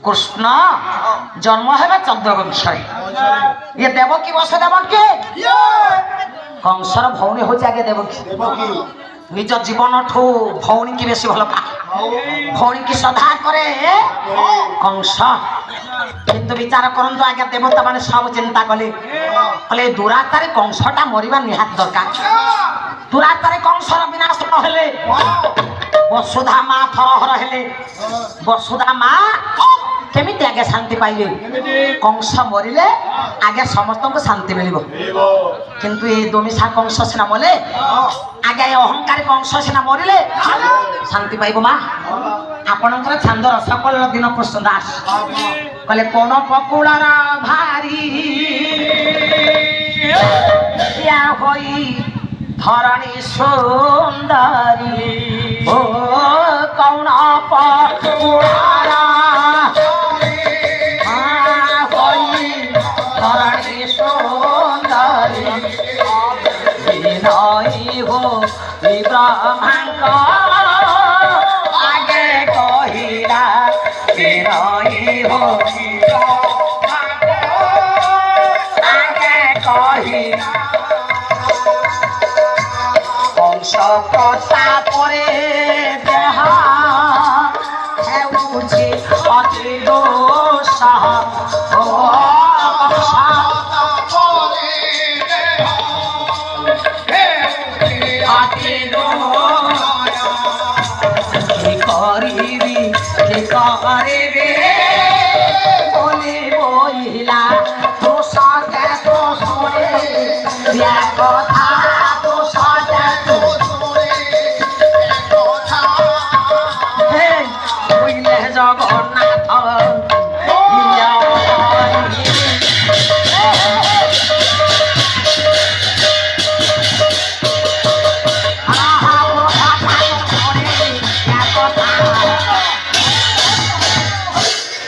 কৃষ্ণ জন্ম হবে চন্দ্রবংশে ইয়ে দেবকী বসুদেবকে কংসর ভৌণী হচ্ছে আগে দেবকী নিজ জীবনঠু ভৌণী কি বেশি ভালো পায় ভৌণী কি শ্রদ্ধা করে কংস কিন্তু বিচার করন্তু আগে দেবতা মানে সব চিন্তা কলে বলে দুরাত্মারে কংসটা মরিবা নিহাত দরকার দুরাত্মারে কংসর বিনাশ নহলে বসুধা মা থরহর হেলে বসুধা মা কেমিতি আগে শান্তি পাইবে কংস মরিলে আগে সমস্ত শান্তি মিলিব কিন্তু এই দমিশা কংস সিনা মলে আগে অহংকারী কংস সিনা মরিলে শান্তি পাইব মা আপনার ছান্দ রসকল দিন কৃষ্ণ দাস কলে কোন পকুড়ার ভারি হই ধরণী সুন্দরী ও কৌন পকুড়ারা ধরণী সুন্দরী বিনয় হো ব্রহ্মাঙ্ক আগে কহিলা বিনয় হো আগে কহিলা কংস প্রতাপরে দেহ হেউছি অতি দোষাহ ও কংস অতি কি করিবি বলে বইলা